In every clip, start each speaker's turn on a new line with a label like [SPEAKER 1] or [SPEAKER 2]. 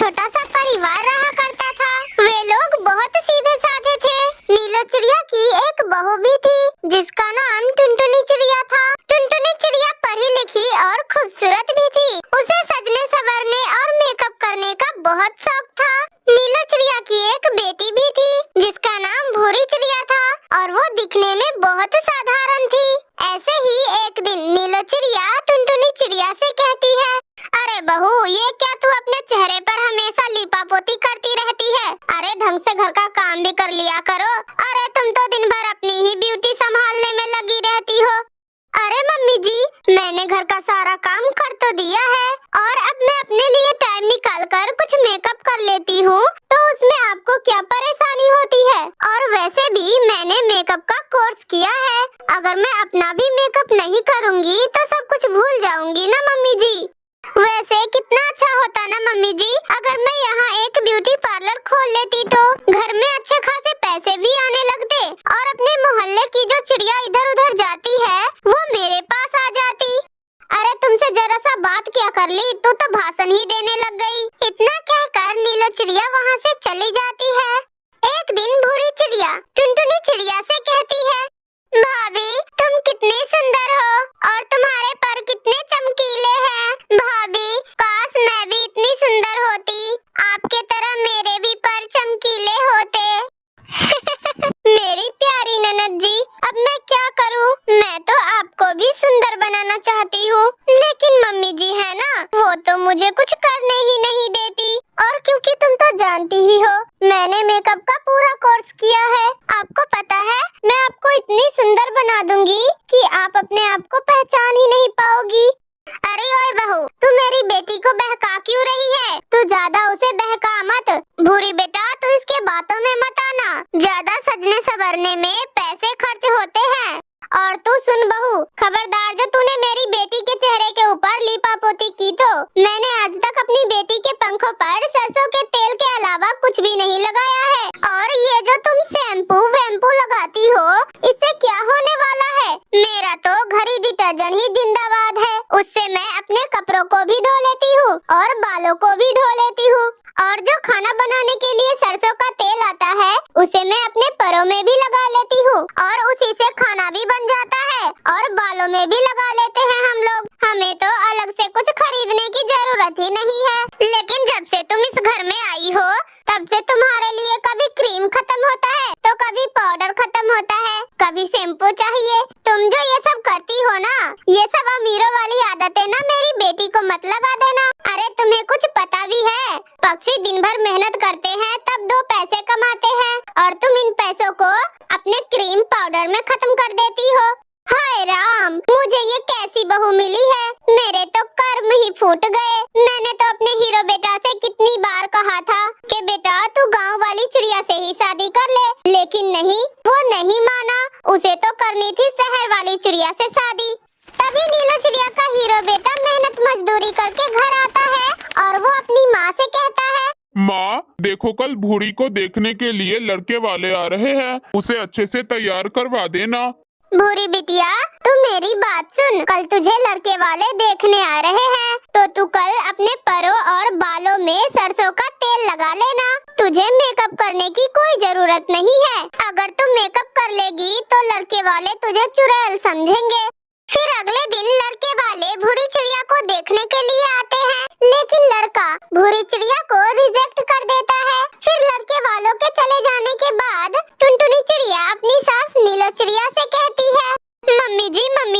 [SPEAKER 1] छोटा सा परिवार रहा करता था। वे लोग बहुत सीधे साधे थे। नीलो चिड़िया की एक बहू भी थी जिसका नाम टुनटुनी चिड़िया था। टुनटुनी चिड़िया पढ़ी लिखी और खूबसूरत भी थी। उसे सजने संवरने और मेकअप करने का बहुत शौक था। नीलो चिड़िया की एक बेटी भी थी जिसका नाम भूरी चिड़िया था और वो दिखने में बहुत साधारण थी। ऐसे ही एक दिन नीलो चिड़िया टुनटुनी चिड़िया से कहती है, अरे बहू, ये क्या तू अपने चेहरे पर हमेशा लीपापोती करती रहती है? अरे ढंग से घर का काम भी कर लिया करो। अरे तुम तो दिन भर अपनी ही ब्यूटी संभालने में लगी रहती हो। अरे मम्मी जी, मैंने घर का सारा काम कर तो दिया है और अब मैं अपने लिए टाइम निकाल कर कुछ मेकअप कर लेती हूँ, तो उसमें आपको क्या परेशानी होती है? और वैसे भी मैंने मेकअप का कोर्स किया है। अगर मैं अपना भी मेकअप नहीं करूँगी तो सब कुछ भूल जाऊंगी ना मम्मी जी। वैसे कितना अच्छा होता ना मम्मी जी, अगर मैं यहाँ एक ब्यूटी पार्लर खोल लेती तो घर में अच्छे खासे पैसे भी आने लगते और अपने मोहल्ले की जो चिड़िया इधर उधर जाती है वो मेरे पास आ जाती। अरे तुमसे जरा सा बात क्या कर ली, तू तो भाषण ही देने लग गई। इतना कहकर नीलो चिड़िया वहाँ से चली जाती है। एक दिन भूरी चिड़िया टुनटुनी चिड़िया से कहती है, भाभी तुम कितनी सुंदर हो और तुम्हारे पर कितने चमकीले हैं। भाभी काश मैं भी इतनी सुंदर होती, आपके तरह मेरे भी पर चमकीले होते। मेरी प्यारी ननद जी, अब मैं क्या करूं? मैं तो आपको भी सुंदर बनाना चाहती हूँ, लेकिन मम्मी जी है ना, वो तो मुझे कुछ करने ही नहीं देती। और क्योंकि तुम तो जानती ही हो मैंने मेकअप का पूरा कोर्स किया है, आपको पता है मैं आपको इतनी सुंदर बना दूंगी कि आप अपने आप को पहचान ही नहीं पाओगी। अरे ओए बहू, तू मेरी बेटी को बहका क्यों रही है? तू ज्यादा उसे बहका मत। भूरी बेटा, तू इसके बातों में मत आना। ज्यादा सजने संवरने में पैसे खर्च होते हैं। और तू सुन बहू, खबरदार जो तूने मेरी बेटी के चेहरे के ऊपर लीपापोती की तो मैंने आज तक अपनी बेटी के पंखों पर सरसों के तेल के अलावा कुछ भी नहीं लगाया है। और ये जो तुम शैम्पू वैम्पू लगाती हो, इससे क्या होने वाला है? मेरा तो घड़ी डिटर्जेंट ही जिंदाबाद है, उससे मैं अपने कपड़ों को भी धो लेती हूँ और बालों को भी धो लेती हूँ। और जो खाना बनाने के लिए सरसों का तेल आता है उसे मैं अपने परों में भी लगा लेती हूँ और उसी से खाना भी बन जाता है और बालों में भी लगा लेते हैं हम लोग। हमें तो अलग से कुछ खरीदने की जरूरत ही नहीं है। लेकिन जब से तुम इस घर में आई हो तब से तुम्हारे लिए कभी क्रीम खत्म होता है तो कभी पाउडर खत्म होता है, कभी शैम्पू चाहिए। तुम जो ये सब करती हो ना, ये सब अमीरों वाली आदतें ना मेरी बेटी को मत लगा देना। अरे तुम्हें कुछ पता भी है, पक्षी दिन भर मेहनत करते हैं तब 2 पैसे कमाते हैं और तुम इन पैसों को अपने क्रीम पाउडर में खत्म कर देती हो। हाय राम, मुझे ये कैसी बहू मिली है, मेरे तो कर्म ही फूट गए। मैंने तो अपने हीरो बेटा से कितनी बार कहा था कि बेटा तू गांव वाली चिड़िया से ही शादी कर ले, लेकिन नहीं, वो नहीं माना। उसे तो करनी थी शहर वाली चिड़िया से शादी। तभी नीलो चिड़िया का हीरो बेटा मेहनत मजदूरी करके घर आता है और वो अपनी माँ से कहता है,
[SPEAKER 2] माँ देखो, कल भूरी को देखने के लिए लड़के वाले आ रहे हैं, उसे अच्छे से तैयार करवा देना।
[SPEAKER 1] भूरी बिटिया, तू मेरी बात सुन, कल तुझे लड़के वाले देखने आ रहे हैं तो तू कल अपने परों और बालों में सरसों का तेल लगा लेना। तुझे मेकअप करने की कोई जरूरत नहीं है। अगर तू मेकअप कर लेगी तो लड़के वाले तुझे चुड़ैल समझेंगे। फिर अगले दिन लड़के वाले भूरी चिड़िया को देखने के लिए आते हैं, लेकिन लड़का भूरी चिड़िया को रिजेक्ट कर देता है। फिर लड़के वालों के चले जाने के बाद टुनटुनी चिड़िया अपनी सास नीलो चिड़िया से कहती है, मम्मी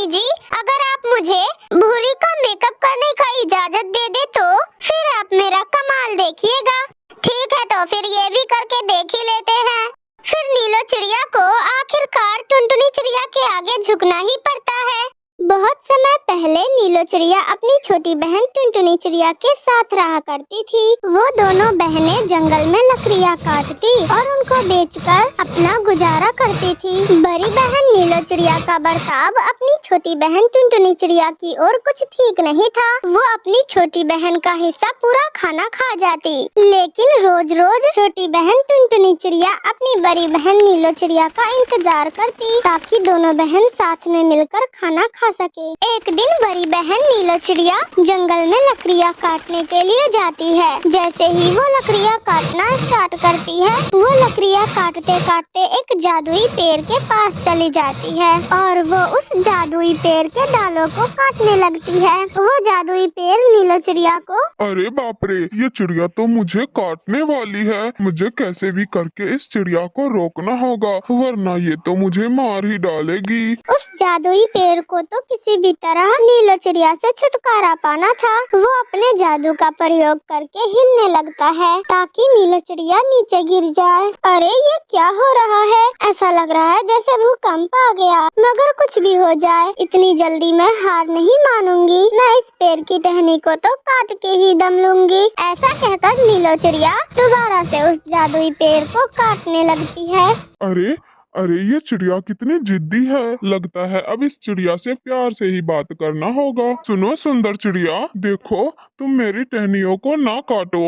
[SPEAKER 1] जी, अगर आप मुझे भूरी का मेकअप करने का इजाजत दे दे तो फिर आप मेरा कमाल देखिएगा। ठीक है, तो फिर ये भी करके देख ही लेते हैं। फिर नीलो चिड़िया को आखिरकार टुनटुनी चिड़िया के आगे झुकना ही पड़ता है। बहुत समय पहले नीलो चिड़िया अपनी छोटी बहन टुनटुनी चिड़िया के साथ रहा करती थी। वो दोनों बहनें जंगल में लकड़ियाँ काटती और उनको बेचकर अपना गुजारा करती थी। बड़ी बहन नीलो चिड़िया का बर्ताव अपनी छोटी बहन टुनटुनी चिड़िया की ओर कुछ ठीक नहीं था। वो अपनी छोटी बहन का हिस्सा पूरा खाना खा जाती, लेकिन रोज रोज छोटी बहन टुनटुनी चिड़िया अपनी बड़ी बहन नीलो चिड़िया का इंतजार करती ताकि दोनों बहन साथ में मिलकर खाना खा सके। एक दिन बड़ी बहन नीलो चिड़िया जंगल में लकड़ियाँ काटने के लिए जाती है। जैसे ही वो लकड़ियाँ काटना स्टार्ट करती है, वो लकड़ियाँ काटते काटते एक जादुई पेड़ के पास चली जाती है और वो उस जादुई पेड़ के डालों को काटने लगती है। वो जादुई पेड़ नीलो चिड़िया को
[SPEAKER 2] अरे बाप रे, ये चिड़िया तो मुझे काटने वाली है। मुझे कैसे भी करके इस चिड़िया को रोकना होगा, वरना ये तो मुझे मार ही डालेगी।
[SPEAKER 1] उस जादुई पेड़ को तो किसी भी तरह नीलो चिड़िया से छुटकारा पाना था। वो अपने जादू का प्रयोग करके हिलने लगता है ताकि नीलो चिड़िया नीचे गिर जाए। अरे ये क्या हो रहा है? ऐसा लग रहा है जैसे भूकंप आ गया। मगर कुछ भी हो जाए, इतनी जल्दी मैं हार नहीं मानूंगी। मैं इस पेड़ की टहनी को तो काट के ही दम लूंगी। ऐसा कहकर नीलो चिड़िया दोबारा से उस जादुई पेड़ को काटने लगती है।
[SPEAKER 2] अरे अरे, ये चिड़िया कितनी जिद्दी है। लगता है अब इस चिड़िया से प्यार से ही बात करना होगा। सुनो सुंदर चिड़िया, देखो तुम मेरी टहनियों को ना काटो।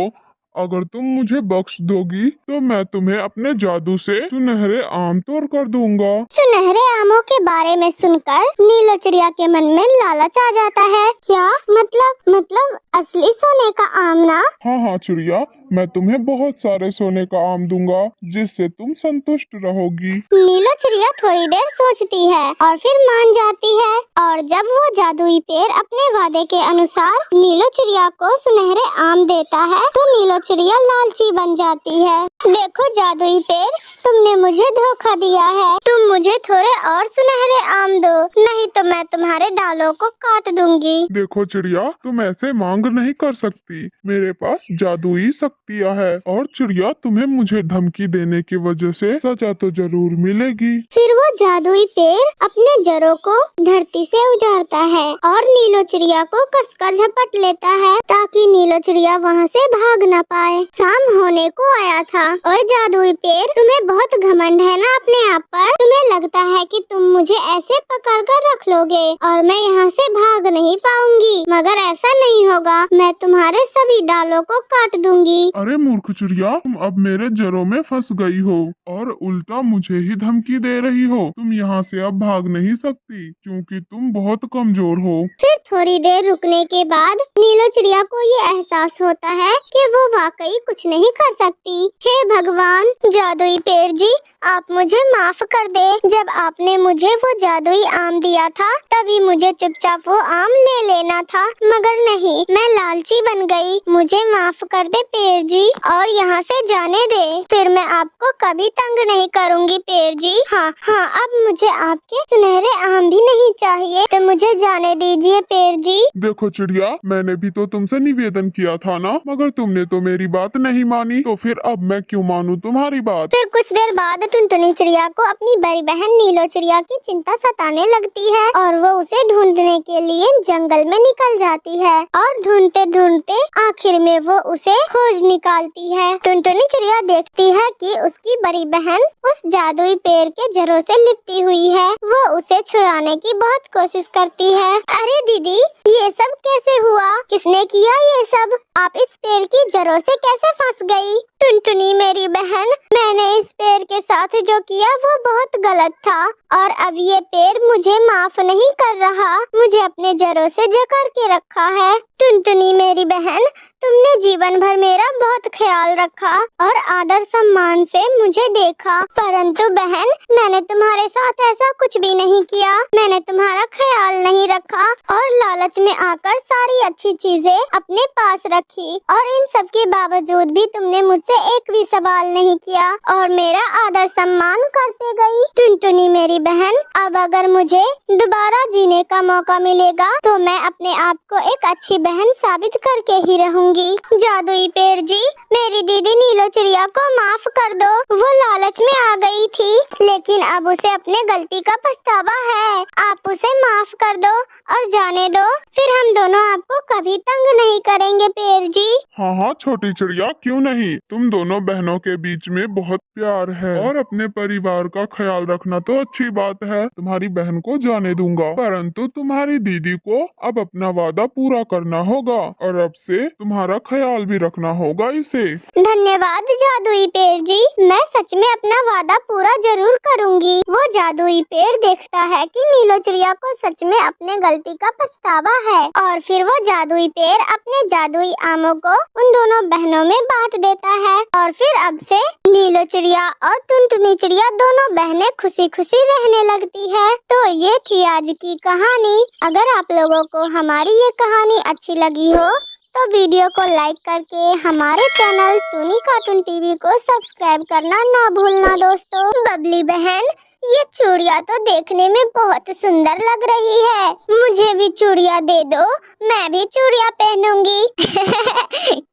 [SPEAKER 2] अगर तुम मुझे बख्श दोगी तो मैं तुम्हें अपने जादू से सुनहरे आम तोड़ कर दूंगा।
[SPEAKER 1] सुनहरे आमों के बारे में सुनकर नीलो चिड़िया के मन में लालच आ जाता है। क्या मतलब असली सोने का आम ना?
[SPEAKER 2] हाँ हाँ चिड़िया, मैं तुम्हें बहुत सारे सोने का आम दूंगा जिससे तुम संतुष्ट रहोगी।
[SPEAKER 1] नीलो चिड़िया थोड़ी देर सोचती है और फिर मान जाती है। और जब वो जादुई पेड़ अपने वादे के अनुसार नीलो चिड़िया को सुनहरे आम देता है तो नीलो चिड़िया लालची बन जाती है। देखो जादुई पेड़, तुमने मुझे धोखा दिया है। तुम मुझे थोड़े और सुनहरे आम दो, नहीं तो मैं तुम्हारे डालों को काट दूंगी।
[SPEAKER 2] देखो चिड़िया, तुम ऐसे मांग नहीं कर सकती। मेरे पास जादुई शक्तियाँ है और चिड़िया, तुम्हें मुझे धमकी देने की वजह से सजा तो जरूर मिलेगी।
[SPEAKER 1] फिर वो जादुई पेड़ अपने जड़ों को धरती से उजाड़ता है और नीलो चिड़िया को कसकर झपट लेता है ताकि नीलो चिड़िया वहाँ से भाग न पाए। शाम होने को आया था। ओए जादुई पेड़, तुम्हें बहुत घमंड है ना अपने आप पर? तुम्हें लगता है कि तुम मुझे ऐसे पकड़ कर रख लोगे और मैं यहाँ से भाग नहीं पाऊंगी? मगर ऐसा नहीं होगा, मैं तुम्हारे सभी डालों को काट दूंगी।
[SPEAKER 2] अरे मूर्ख चिड़िया, तुम अब मेरे जड़ों में फंस गई हो और उल्टा मुझे ही धमकी दे रही हो। तुम यहाँ से अब भाग नहीं सकती क्योंकि तुम बहुत कमजोर हो।
[SPEAKER 1] फिर थोड़ी देर रुकने के बाद नीलो चिड़िया को ये एहसास होता है कि वो वाकई कुछ नहीं कर सकती। हे भगवान, जादुई पेड़ जी, आप मुझे माफ कर दे। जब आपने मुझे वो जादुई आम दिया था तभी मुझे चुपचाप वो आम ले लेना था, मगर नहीं, मैं लालची बन गई। मुझे माफ कर दे पेड़ जी और यहाँ से जाने दे। फिर मैं आपको कभी तंग नहीं करूँगी पेड़ जी। हाँ, अब मुझे आपके सुनहरे आम भी नहीं चाहिए, तो मुझे जाने दीजिए पेड़ जी।
[SPEAKER 2] देखो चिड़िया, मैंने भी तो तुमसे निवेदन किया था ना, मगर तुमने तो मेरी बात नहीं मानी, तो फिर अब मैं क्यों मानूं तुम्हारी बात।
[SPEAKER 1] फिर कुछ देर बाद टुनटुनी चिड़िया को अपनी बड़ी बहन नीलो चिड़िया की चिंता सताने लगती है और वो उसे ढूंढने के लिए जंगल में निकल जाती है और ढूंढते ढूंढते आखिर में वो उसे खोज निकालती है। टुनटुनी चिड़िया देखती है कि उसकी बड़ी बहन उस जादुई पेड़ के जड़ों से लिपटी हुई है। वो उसे छुड़ाने की बहुत कोशिश करती है। अरे दीदी, ये सब कैसे हुआ? किसने किया ये सब? आप इस पेड़ की जड़ों से कैसे फंस गई? टुनटुनी मेरी बहन, मैंने इस पेड़ के साथ जो किया वो बहुत गलत था और अब ये पेड़ मुझे माफ नहीं कर रहा। मुझे अपने जड़ों से जकड़ के रखा है। टुनटुनी मेरी बहन, तुमने जीवन भर मेरा बहुत ख्याल रखा और आदर सम्मान से मुझे देखा, परंतु बहन, मैंने तुम्हारे साथ ऐसा कुछ भी नहीं किया। मैंने तुम्हारा ख्याल नहीं रखा और लालच में आकर सारी अच्छी चीजें अपने पास रखी और इन सब के बावजूद भी तुमने मुझसे एक भी सवाल नहीं किया और मेरा आदर सम्मान करते गई। टुनटुनी मेरी बहन, अब अगर मुझे दोबारा जीने का मौका मिलेगा तो मैं अपने आप को एक अच्छी बहन साबित करके ही रहूंगी। जादुई पेड़ जी, मेरी दीदी नीलो चिड़िया को माफ कर दो। वो लालच में आ गई थी, लेकिन अब उसे अपने गलती का पछतावा है। आप उसे माफ कर दो और जाने दो, फिर हम दोनों आपको कभी तंग नहीं करेंगे पेड़ जी।
[SPEAKER 2] हाँ हाँ छोटी चिड़िया, क्यों नहीं। तुम दोनों बहनों के बीच में बहुत प्यार है और अपने परिवार का ख्याल रखना तो अच्छी बात है। तुम्हारी बहन को जाने दूंगा, परंतु तुम्हारी दीदी को अब अपना वादा पूरा करना होगा और अब से तुम्हारी तुम्हारा ख्याल भी रखना होगा इसे।
[SPEAKER 1] धन्यवाद जादुई पेड़ जी, मैं सच में अपना वादा पूरा जरूर करूंगी। वो जादुई पेड़ देखता है कि नीलो चिड़िया को सच में अपने गलती का पछतावा है और फिर वो जादुई पेड़ अपने जादुई आमों को उन दोनों बहनों में बांट देता है और फिर अब से नीलो चिड़िया और टुनटुनी चिड़िया दोनों बहनें खुशी खुशी रहने लगती है। तो ये थी आज की कहानी। अगर आप लोगों को हमारी ये कहानी अच्छी लगी हो तो वीडियो को लाइक करके हमारे चैनल टूनी कार्टून टीवी को सब्सक्राइब करना ना भूलना दोस्तों। बबली बहन, ये चूड़िया तो देखने में बहुत सुंदर लग रही है, मुझे भी चूड़िया दे दो, मैं भी चूड़िया पहनूंगी।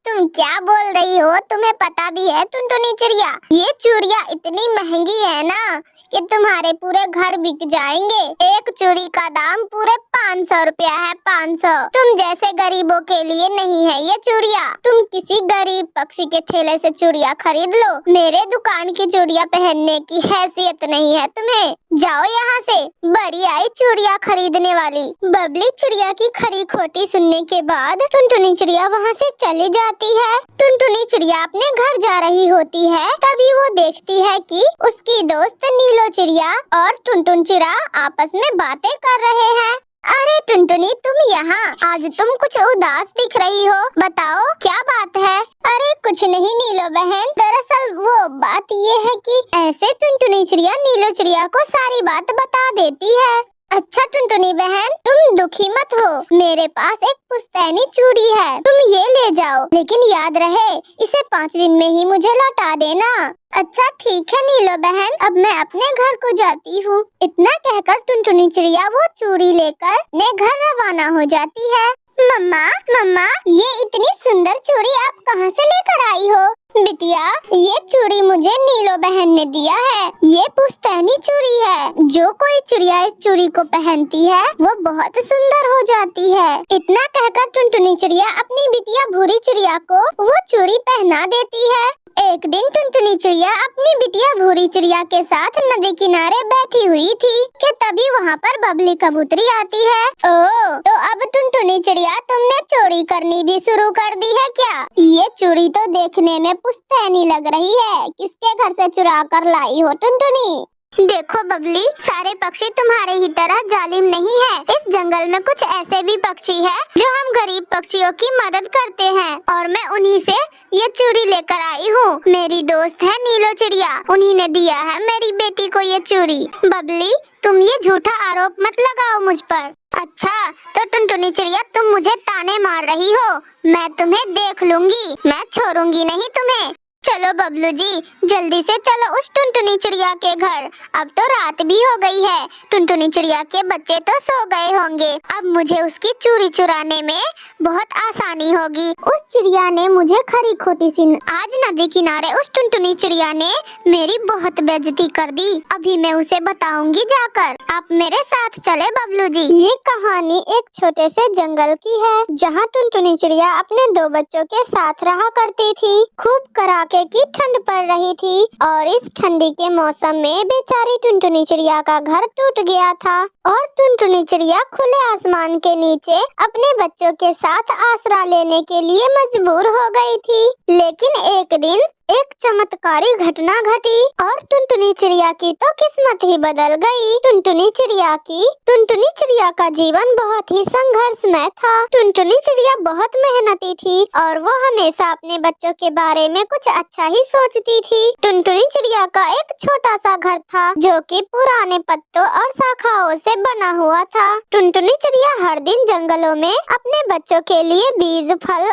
[SPEAKER 1] तुम क्या बोल रही हो, तुम्हें पता भी है टुनटुनी चिड़िया, ये चूड़िया इतनी महंगी है ना कि तुम्हारे पूरे घर बिक जाएंगे। एक चूड़ी का दाम पूरे 500 रुपया है, 500। तुम जैसे गरीबों के लिए नहीं है ये चूड़िया, तुम किसी गरीब पक्षी के ठेले से चूड़िया खरीद लो, मेरे दुकान की चूड़िया पहनने की हैसियत नहीं है तुम्हें। जाओ यहाँ से, बड़ी आई चूड़िया खरीदने वाली। बबली चिड़िया की खरी खोटी सुनने के बाद टुनटुनी चिड़िया वहाँ से चली जाती है। टुनटुनी चिड़िया अपने घर जा रही होती है, तभी वो देखती है कि उसकी दोस्त नीलो चिड़िया और टुनटुन चिड़ा आपस में बातें कर रहे हैं। अरे टुनटुनी, तुम यहाँ, आज तुम कुछ उदास दिख रही हो, बताओ क्या बात है? अरे कुछ नहीं नीलो बहन, दरअसल वो बात ये है कि ऐसे टुनटुनी चिड़िया नीलो चिड़िया को सारी बात बता देती है। अच्छा टुनटुनी बहन, तुम दुखी मत हो, मेरे पास एक पुश्तैनी चूड़ी है, तुम ये ले जाओ, लेकिन याद रहे इसे 5 दिन में ही मुझे लौटा देना। अच्छा ठीक है नीलो बहन, अब मैं अपने घर को जाती हूँ। इतना कहकर टुनटुनी चिड़िया वो चूड़ी लेकर अपने घर रवाना हो जाती है। मम्मा मम्मा, ये इतनी सुंदर चूड़ी आप कहाँ से लेकर आई हो? बिटिया, ये चूड़ी मुझे नीलो बहन ने दिया है, ये पुश्तैनी चूड़ी है। जो कोई चिड़िया इस चूड़ी को पहनती है वो बहुत सुंदर हो जाती है। इतना कहकर टुनटुनी चिड़िया अपनी बिटिया भूरी चिड़िया को वो चूड़ी पहना देती है। एक दिन टुनटुनी चिड़िया अपनी बिटिया भूरी चिड़िया के साथ नदी किनारे बैठी हुई थी कि तभी वहाँ पर बबली कबूतरी आती है। ओह, तो अब टुनटुनी चिड़िया तुमने चोरी करनी भी शुरू कर दी है क्या? ये चूड़ी तो देखने में पुश्तैनी लग रही है, किसके घर से चुरा कर लाई हो टुनटुनी? देखो बबली, सारे पक्षी तुम्हारे ही तरह जालिम नहीं है। इस जंगल में कुछ ऐसे भी पक्षी हैं जो हम गरीब पक्षियों की मदद करते हैं और मैं उन्हीं से ये चूड़ी लेकर आई हूँ। मेरी दोस्त है नीलो चिड़िया, उन्हीं ने दिया है मेरी बेटी को ये चूड़ी। बबली, तुम ये झूठा आरोप मत लगाओ मुझ पर। अच्छा तो टुनटुनी चिड़िया, तुम मुझे ताने मार रही हो, मैं तुम्हें देख लूंगी, मैं छोड़ूंगी नहीं तुम्हें। चलो बबलू जी, जल्दी से चलो उस टुनटुनी चिड़िया के घर, अब तो रात भी हो गई है, टुनटुनी चिड़िया के बच्चे तो सो गए होंगे, अब मुझे उसकी चूड़ी चुराने में बहुत आसानी होगी। उस चिड़िया ने मुझे खरी खोटी सी आज नदी किनारे उस टुनटुनी चिड़िया ने मेरी बहुत बेइज्जती कर दी, अभी मैं उसे बताऊंगी जाकर। आप मेरे साथ चले बबलू जी। ये कहानी एक छोटे से जंगल की है, जहाँ टुनटुनी चिड़िया अपने 2 बच्चों के साथ रहा करती थी। खूब कड़ाके की ठंड पड़ रही थी और इस ठंडी के मौसम में बेचारी टुनटुनी चिड़िया का घर टूट गया था और टुनटुनी चिड़िया खुले आसमान के नीचे अपने बच्चों के साथ आसरा लेने के लिए मजबूर हो गई थी। लेकिन एक दिन एक चमत्कारी घटना घटी और टुनटुनी चिड़िया की तो किस्मत ही बदल गई। टुनटुनी चिड़िया का जीवन बहुत ही संघर्षमय था। टुनटुनी चिड़िया बहुत मेहनती थी और वो हमेशा अपने बच्चों के बारे में कुछ अच्छा ही सोचती थी। टुनटुनी चिड़िया का एक छोटा सा घर था जो कि पुराने पत्तों और शाखाओं से बना हुआ था। टुनटुनी चिड़िया हर दिन जंगलों में अपने बच्चों के लिए बीज, फल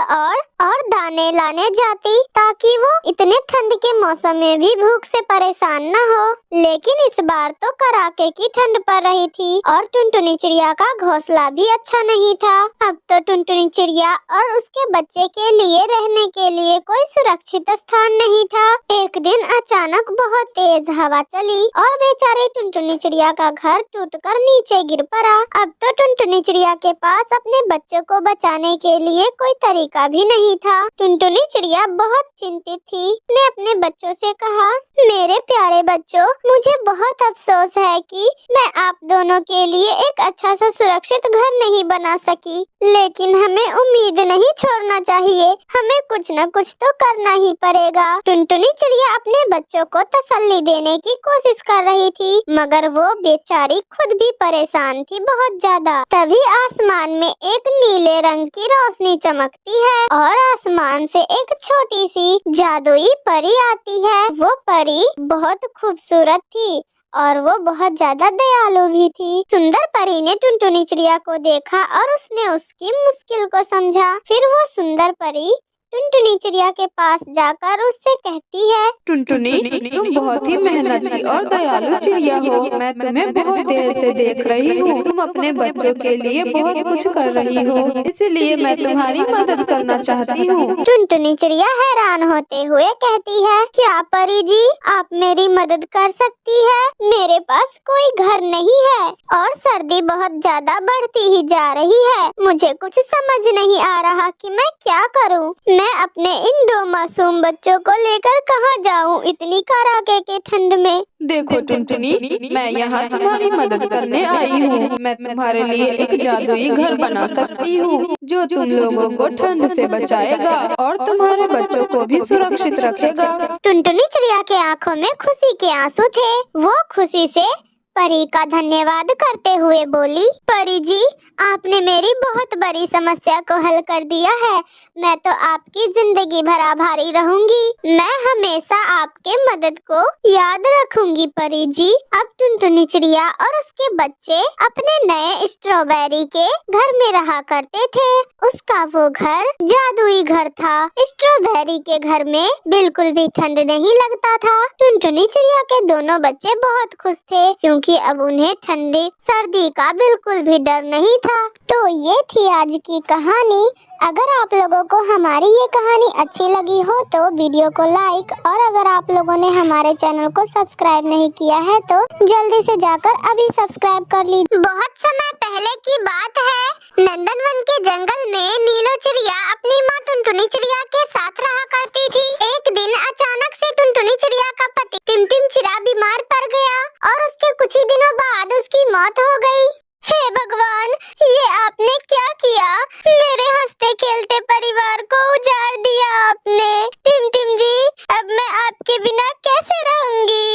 [SPEAKER 1] और दाने लाने जाती ताकि वो इतने ठंड के मौसम में भी भूख से परेशान न हो। लेकिन इस बार तो कड़ाके की ठंड पड़ रही थी और टुनटुनी चिड़िया का घोंसला भी अच्छा नहीं था। अब तो टुनटुनी चिड़िया और उसके बच्चे के लिए रहने के लिए कोई सुरक्षित स्थान नहीं था। एक दिन अचानक बहुत तेज हवा चली और बेचारे टुनटुनी चिड़िया का घर टूटकर नीचे गिर पड़ा। अब तो टुनटुनी चिड़िया के पास अपने बच्चों को बचाने के लिए कोई तरीका भी नहीं था। टुनटुनी चिड़िया बहुत चिंतित थी ने अपने बच्चों से कहा, मेरे प्यारे बच्चों, मुझे बहुत अफसोस है कि मैं आप दोनों के लिए एक अच्छा सा सुरक्षित घर नहीं बना सकी, लेकिन हमें उम्मीद नहीं छोड़ना चाहिए, हमें कुछ न कुछ तो करना ही पड़ेगा। टुनटुनी चिड़िया अपने बच्चों को तसल्ली देने की कोशिश कर रही थी, मगर वो बेचारी खुद भी परेशान थी बहुत ज्यादा। तभी आसमान में एक नीले रंग की रोशनी चमकती है और आसमान से एक छोटी सी जादुई परी आती है। वो परी बहुत खूबसूरत थी और वो बहुत ज्यादा दयालु भी थी। सुंदर परी ने टुनटुनी चिड़िया को देखा और उसने उसकी मुश्किल को समझा। फिर वो सुंदर परी टुनटुनी चिड़िया के पास जाकर उससे कहती है,
[SPEAKER 3] टुनटुनी, तुम बहुत ही मेहनती और दयालु चिड़िया हो। मैं तुम्हें बहुत देर से देख रही हूँ। तुम अपने बच्चों के लिए बहुत कुछ कर रही हो, इसलिए मैं तुम्हारी मदद करना चाहती हूँ।
[SPEAKER 1] टुनटुनी चिड़िया हैरान होते हुए कहती है, क्या परी जी, आप मेरी मदद कर सकती है? मेरे पास कोई घर नहीं है और सर्दी बहुत ज्यादा बढ़ती ही जा रही है। मुझे कुछ समझ नहीं आ रहा कि मैं क्या करूँ। मैं अपने इन दो मासूम बच्चों को लेकर कहाँ जाऊँ इतनी कड़ाके के ठंड में।
[SPEAKER 3] देखो टुनटुनी, मैं यहाँ तुम्हारी मदद करने आई हूँ। मैं तुम्हारे लिए एक जादुई घर बना सकती हूँ जो तुम लोगों को ठंड से बचाएगा और तुम्हारे बच्चों को भी सुरक्षित रखेगा।
[SPEAKER 1] टुनटुनी चिड़िया के आंखों में खुशी के आंसू थे। वो खुशी से परी का धन्यवाद करते हुए बोली, परी जी, आपने मेरी बहुत बड़ी समस्या को हल कर दिया है। मैं तो आपकी जिंदगी भर आभारी रहूंगी। मैं हमेशा आपके मदद को याद रखूंगी परी जी। अब टुनटुनी चिड़िया और उसके बच्चे अपने नए स्ट्रॉबेरी के घर में रहा करते थे। उसका वो घर जादुई घर था। स्ट्रॉबेरी के घर में बिल्कुल भी ठंड नहीं लगता था। टुनटुनी चिड़िया के दोनों बच्चे बहुत खुश थे क्योंकि अब उन्हें ठंडी सर्दी का बिल्कुल भी डर नहीं था। तो ये थी आज की कहानी। अगर आप लोगों को हमारी ये कहानी अच्छी लगी हो तो वीडियो को लाइक, और अगर आप लोगों ने हमारे चैनल को सब्सक्राइब नहीं किया है तो जल्दी से जाकर अभी सब्सक्राइब कर लीजिए। बहुत समय पहले की बात है, नंदनवन के जंगल में नीलो चिड़िया अपनी माँ टुनटुनी चिड़िया के साथ रहा करती थी। एक दिन अचानक से टुनटुनी चिड़िया का पति टिमटिम चिड़ा बीमार पड़ गया और उसके कुछ ही दिनों बाद उसकी मौत हो गई। हे भगवान, ये आपने क्या किया? मेरे हंसते खेलते परिवार को उजाड़ दिया आपने। टिमटिम जी, अब मैं आपके बिना कैसे रहूंगी?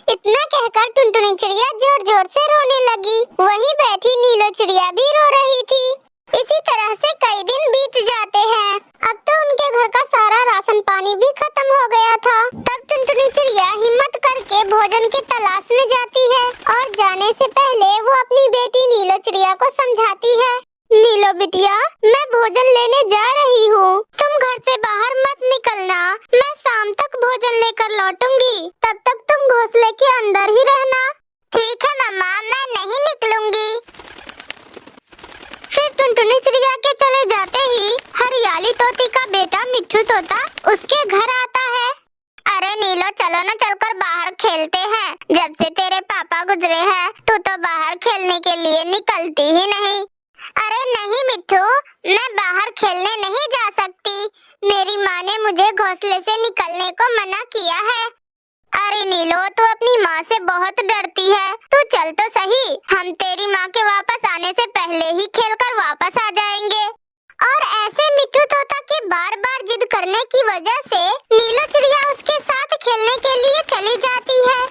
[SPEAKER 1] इतना कहकर टुनटुनी चिड़िया जोर जोर से रोने लगी। वहीं बैठी नीलो चिड़िया भी रो रही थी। इसी तरह से कई दिन बीत जाते हैं। अब तो उनके घर का सारा राशन पानी भी खत्म हो गया था। तब टुनटुनी चिड़िया हिम्मत करके भोजन की तलाश में जाती है और जाने से पहले वो अपनी बेटी नीलो चिड़िया को समझाती है, नीलो बिटिया, मैं भोजन लेने जा रही हूँ। तुम घर से बाहर मत निकलना। मैं शाम तक भोजन लेकर लौटूंगी। तब तक तुम घोंसले के अंदर ही रहना। ठीक है मम्मा, मैं नहीं निकलूंगी। फिर टुनटुनी चिड़िया के चले जाते ही हरियाली तोती का बेटा मिट्ठू तोता उसके घर आता है। अरे नीलो, चलो ना, चलकर बाहर खेलते हैं। जब से तेरे पापा गुजरे हैं तू तो बाहर खेलने के लिए निकलती ही नहीं। अरे नहीं मिट्ठू, मैं बाहर खेलने नहीं जा सकती। मेरी माँ ने मुझे घोंसले से निकलने को मना किया है। अरे नीलो, तू अपनी माँ से बहुत डरती है। तू चल तो सही, हम तेरी माँ के वापस आने से पहले ही खेलकर वापस आ जाएंगे। और ऐसे मिट्ठू तोता के बार बार जिद करने की वजह से नीलो चिड़िया उसके साथ खेलने के लिए चली जाती है।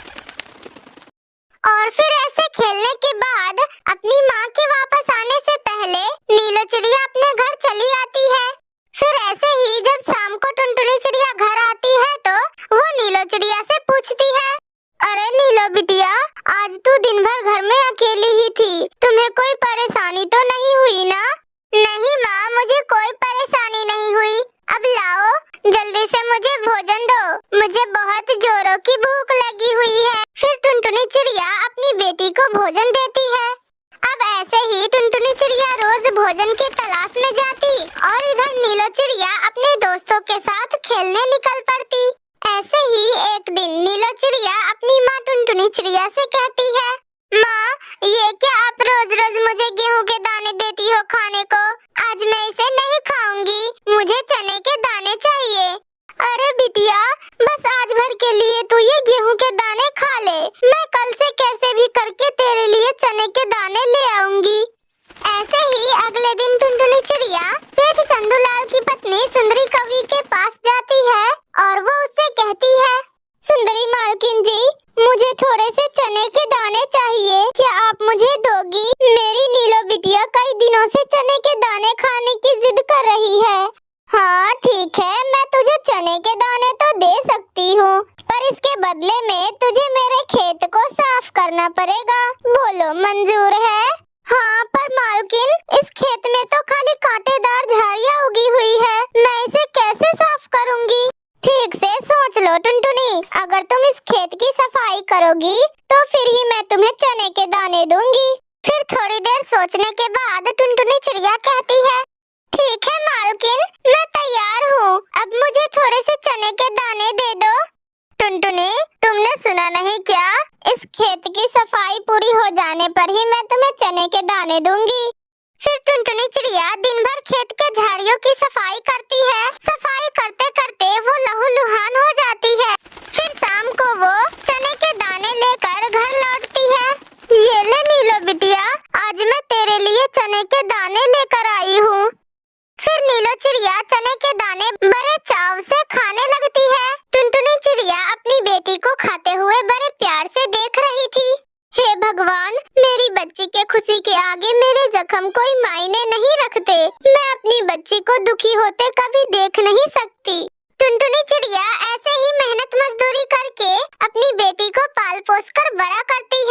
[SPEAKER 1] और फिर ऐसे खेलने के बाद अपनी माँ के वापस आने से पहले नीलो चिड़िया अपने घर चली आती है। फिर ऐसे ही जब शाम को टुनटुनी चिड़िया घर आती है तो वो नीलो चिड़िया से पूछती है, अरे नीलो बिटिया, आज तू दिन भर घर में अकेली ही थी। तुम्हें कोई परेशानी तो नहीं हुई ना? नहीं माँ, मुझे कोई परेशानी नहीं हुई। अब लाओ, जल्दी से मुझे भोजन दो। मुझे बहुत जोरों की भूख लगी हुई है। फिर टुनटुनी चिड़िया अपनी बेटी को भोजन देती है। अब ऐसे ही टुनटुनी चिड़िया रोज भोजन की तलाश में जाती और इधर नीलो चिड़िया अपने दोस्तों के साथ खेलने निकल पड़ती। ऐसे ही एक दिन नीलो चिड़िया अपनी माँ टुनटुनी चिड़िया से कहती है, माँ, ये क्या आप रोज रोज मुझे गेहूं के दाने देती हो खाने को? चने के दाने ले आऊंगी। ऐसे ही अगले दिन टुनटुनी चिड़िया सेठ चंदूलाल की पत्नी सुंदरी कौवी के पास जाती है और वो उससे कहती है, सुंदरी मालकिन जी, मुझे थोड़े से चने के दाने चाहिए, क्या आप मुझे दोगी? मेरी नीलो बिटिया कई दिनों से चने के दाने खाने की जिद कर रही है। हाँ ठीक है, मैं तुझे चने के दाने तो दे सकती हूँ, पर इसके बदले में तुझे मेरे खेत को साफ करना पड़ेगा। बोलो मंजूर है? हाँ पर मालकिन, इस खेत में तो खाली कांटेदार झाड़ियाँ उगी हुई है, मैं इसे कैसे साफ करूँगी? ठीक से सोच लो टुनटुनी, अगर तुम इस खेत की सफाई करोगी तो फिर ही मैं तुम्हें चने के दाने दूंगी। फिर थोड़ी देर सोचने के बाद टुनटुनी चिड़िया कहती है, ठीक है मालकिन, मैं तैयार हूँ, अब मुझे थोड़े से चने के दाने दे दो। टुनटुनी, तुमने सुना नहीं क्या? इस खेत की सफाई पूरी हो जाने पर ही मैं तुम्हें चने के दाने दूंगी। फिर टुनटुनी चिड़िया दिन भर खेत के झाड़ियों की सफाई करती है। सफाई करते करते वो लहूलुहान हो जाती है। फिर शाम को वो चने के दाने लेकर घर लौटती है। ये ले नीलो बिटिया, आज मैं तेरे लिए चने के दाने लेकर आई हूँ। फिर नीलो चिड़िया चने के दाने बड़े चाव से खाने लगती है। टुनटुनी चिड़िया अपनी बेटी को खाते हुए बड़े प्यार से देख रही थी। हे भगवान, मेरी बच्ची के खुशी के आगे मेरे जख्म कोई मायने नहीं रखते। मैं अपनी बच्ची को दुखी होते कभी देख नहीं सकती। टुनटुनी चिड़िया ऐसे ही मेहनत मजदूरी करके अपनी बेटी को पाल पोस कर बड़ा करती है।